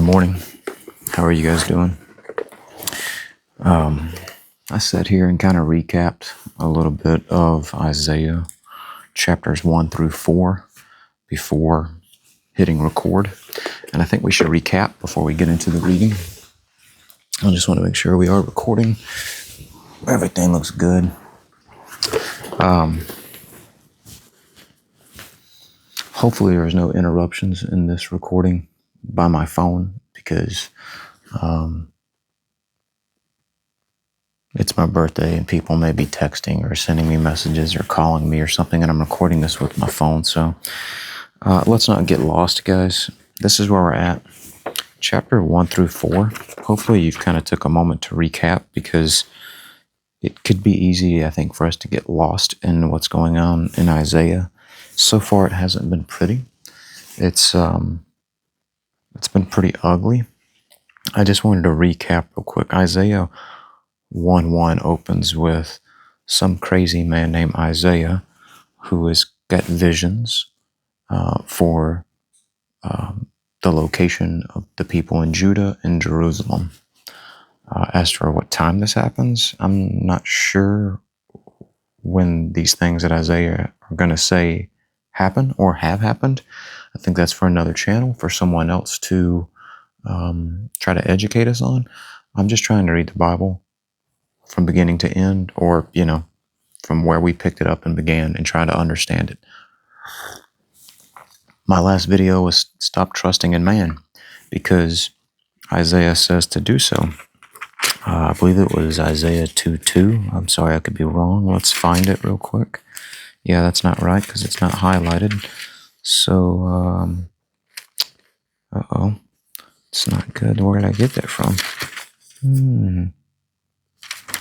Good morning. How are you guys doing? I sat here and kind of recapped a little bit of Isaiah chapters 1 through 4 before hitting record. And I think we should recap before we get into the reading. I just want to make sure we are recording. Everything looks good. Hopefully there's no interruptions in this recording by my phone because it's my birthday and people may be texting or sending me messages or calling me or something, and I'm recording this with my phone. So let's not get lost, guys. This is where we're at. Chapter 1 through 4. Hopefully you've kind of took a moment to recap because it could be easy, I think, for us to get lost in what's going on in Isaiah. So far it hasn't been pretty. It's been pretty ugly. I just wanted to recap real quick. Isaiah 1:1 opens with some crazy man named Isaiah who has got visions for the location of the people in Judah and Jerusalem. As for what time this happens, I'm not sure when these things that Isaiah are going to say happen or have happened. I think that's for another channel, for someone else to try to educate us on. I'm just trying to read the Bible from beginning to end, or, from where we picked it up and began, and try to understand it. My last video was Stop Trusting in Man, because Isaiah says to do so. I believe it was Isaiah 2:2. I'm sorry, I could be wrong. Let's find it real quick. Yeah, that's not right because it's not highlighted. So, it's not good. Where did I get that from?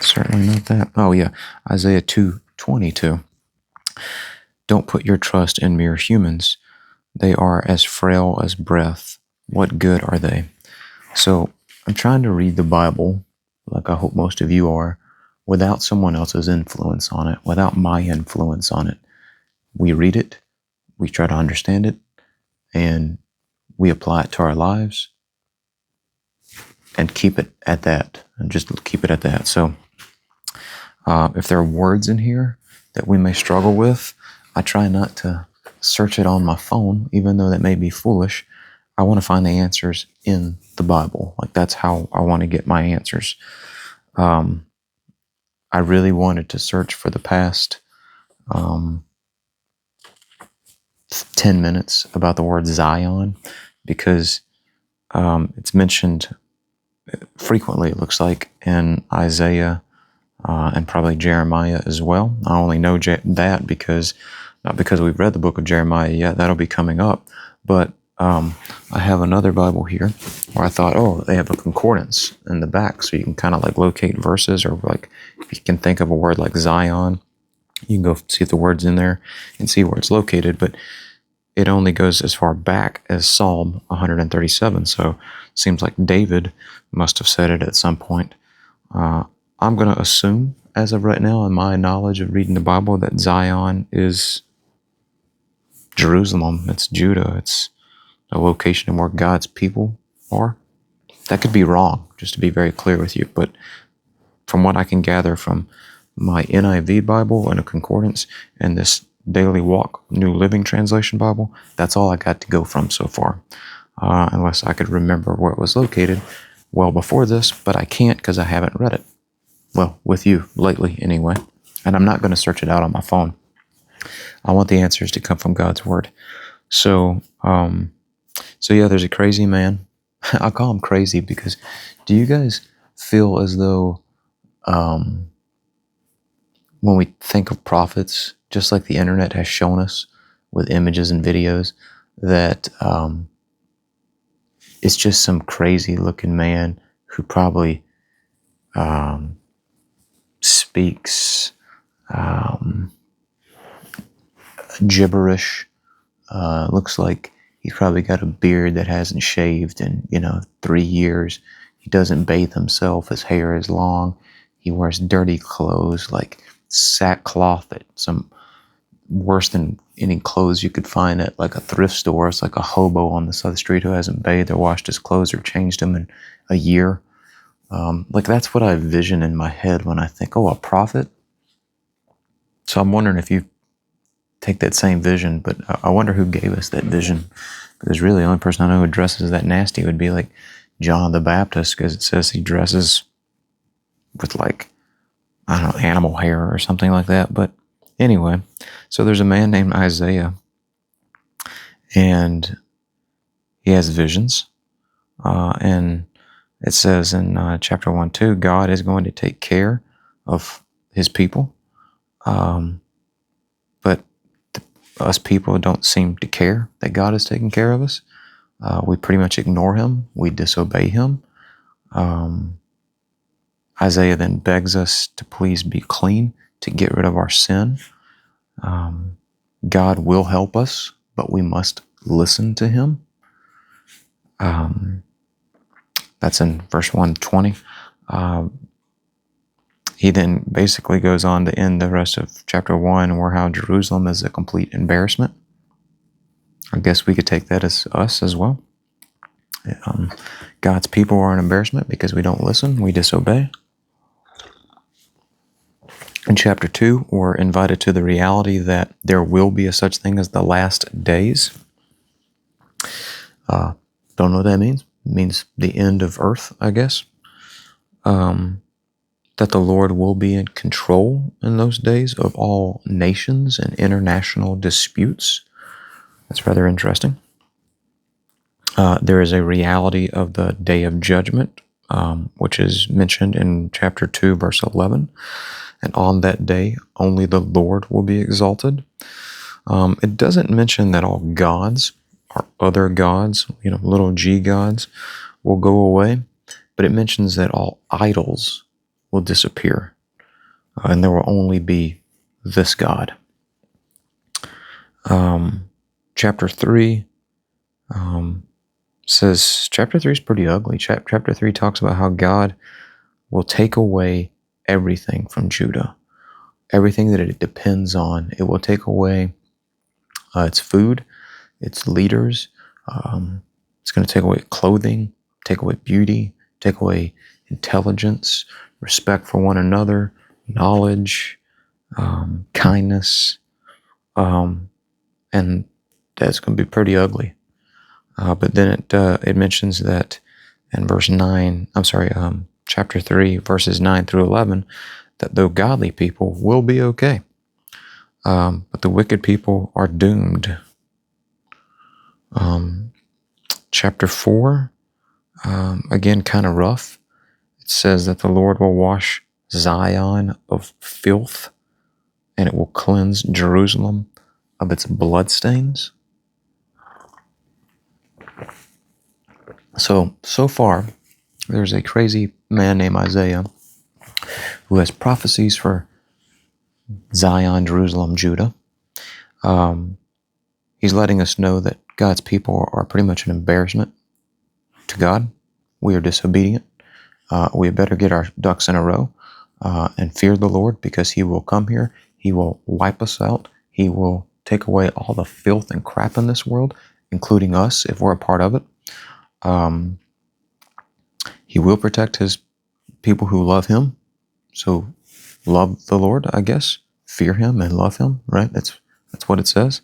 Certainly not that. Oh, yeah, Isaiah 2:22. Don't put your trust in mere humans. They are as frail as breath. What good are they? So I'm trying to read the Bible, like I hope most of you are, without someone else's influence on it, without my influence on it. We read it, we try to understand it, and we apply it to our lives and keep it at that, and just keep it at that. So if there are words in here that we may struggle with, I try not to search it on my phone, even though that may be foolish. I want to find the answers in the Bible. Like, that's how I want to get my answers. I really wanted to search for the past 10 minutes about the word Zion, because it's mentioned frequently, it looks like, in Isaiah and probably Jeremiah as well. I only know that because, not because we've read the book of Jeremiah yet, that'll be coming up, but I have another Bible here where I thought, they have a concordance in the back, so you can kind of like locate verses, or like if you can think of a word like Zion, you can go see if the word's in there and see where it's located, but it only goes as far back as Psalm 137, so it seems like David must have said it at some point. I'm going to assume, as of right now, in my knowledge of reading the Bible, that Zion is Jerusalem, it's Judah, it's a location where God's people are. That could be wrong, just to be very clear with you, but from what I can gather from my NIV Bible and a concordance and this Daily Walk New Living Translation Bible, that's all I got to go from so far, unless I could remember where it was located well before this, but I can't because I haven't read it. Well, with you lately anyway, and I'm not going to search it out on my phone. I want the answers to come from God's Word. So yeah, there's a crazy man. I call him crazy because, do you guys feel as though when we think of prophets, just like the internet has shown us with images and videos, that it's just some crazy looking man who probably speaks gibberish, looks like he's probably got a beard that hasn't shaved in 3 years. He doesn't bathe himself. His hair is long. He wears dirty clothes like sackcloth, that some worse than any clothes you could find at like a thrift store. It's like a hobo on the side of the street who hasn't bathed or washed his clothes or changed them in a year. Like that's what I envision in my head when I think, oh, a prophet. So I'm wondering if you take that same vision, but I wonder who gave us that vision. Because really the only person I know who dresses that nasty would be like John the Baptist, because it says he dresses with like, I don't know, animal hair or something like that. But anyway, so there's a man named Isaiah, and he has visions. And it says in chapter 1-2, God is going to take care of his people. But us people don't seem to care that God is taking care of us. We pretty much ignore him. We disobey him. Isaiah then begs us to please be clean, to get rid of our sin. God will help us, but we must listen to him. That's in verse 120. He then basically goes on to end the rest of chapter 1 where how Jerusalem is a complete embarrassment. I guess we could take that as us as well. God's people are an embarrassment because we don't listen, we disobey. In chapter 2, we're invited to the reality that there will be a such thing as the last days. Don't know what that means. It means the end of earth, I guess. That the Lord will be in control in those days of all nations and international disputes. That's rather interesting. There is a reality of the day of judgment, which is mentioned in chapter 2, verse 11. And on that day, only the Lord will be exalted. It doesn't mention that all gods or other gods, little g gods, will go away, but it mentions that all idols will disappear, and there will only be this God. Chapter 3 says, chapter 3 is pretty ugly. Chapter 3 talks about how God will take away everything from Judah, everything that it depends on. It will take away its food, its leaders. It's going to take away clothing, take away beauty, take away intelligence, respect for one another, knowledge, kindness, and that's going to be pretty ugly. But then it mentions that in chapter 3, verses 9 through 11, that though godly people will be okay, but the wicked people are doomed. Chapter 4, again, kind of rough. It says that the Lord will wash Zion of filth, and it will cleanse Jerusalem of its bloodstains. So far, there's a crazy man named Isaiah who has prophecies for Zion, Jerusalem, Judah. He's letting us know that God's people are pretty much an embarrassment to God. We are disobedient. We better get our ducks in a row and fear the Lord, because he will come here. He will wipe us out. He will take away all the filth and crap in this world, including us if we're a part of it. He will protect his people who love him. So love the Lord, I guess. Fear him and love him, right? That's what it says.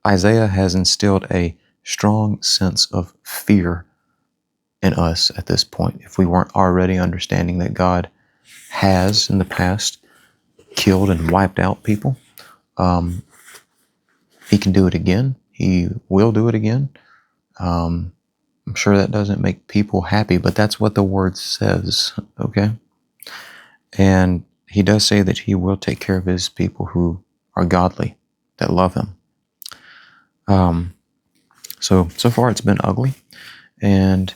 Isaiah has instilled a strong sense of fear in us at this point. If we weren't already understanding that God has in the past killed and wiped out people, he can do it again. He will do it again. I'm sure that doesn't make people happy, but that's what the word says, okay? And he does say that he will take care of his people who are godly, that love him. So far it's been ugly. And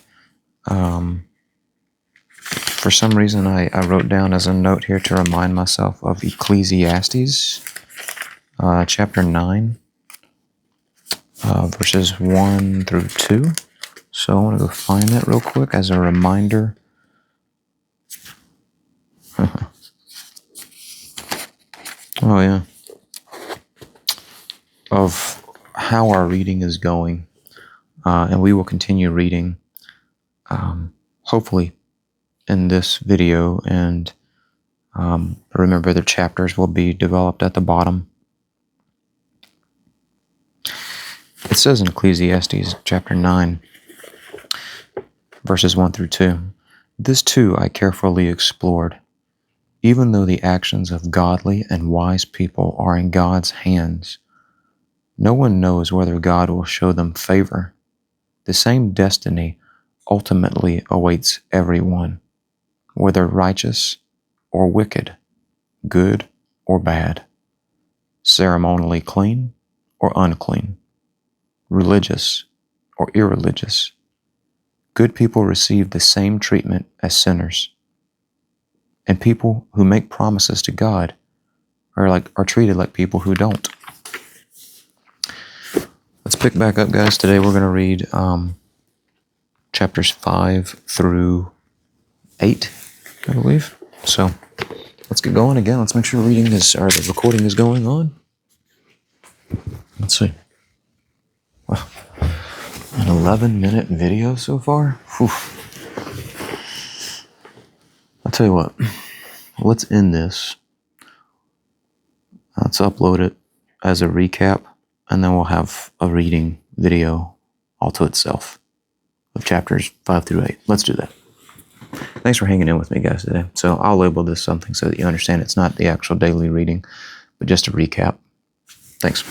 for some reason I wrote down as a note here to remind myself of Ecclesiastes, chapter 9, verses 1 through 2. So I want to go find that real quick as a reminder. Oh yeah. of how our reading is going, and we will continue reading, hopefully, in this video. And remember, the chapters will be developed at the bottom. It says in Ecclesiastes chapter 9, verses 1 through 2, "This too I carefully explored. Even though the actions of godly and wise people are in God's hands, no one knows whether God will show them favor. The same destiny ultimately awaits everyone, whether righteous or wicked, good or bad, ceremonially clean or unclean, religious or irreligious. Good people receive the same treatment as sinners, and people who make promises to God are treated like people who don't." Let's pick back up, guys. Today we're going to read chapters 5 through 8, I believe. So let's get going again. Let's make sure the recording is going on. Let's see. Wow. An 11-minute video so far? Whew. I'll tell you what. Let's end this. Let's upload it as a recap, and then we'll have a reading video all to itself of chapters 5 through 8. Let's do that. Thanks for hanging in with me, guys, today. So I'll label this something so that you understand it's not the actual daily reading, but just a recap. Thanks.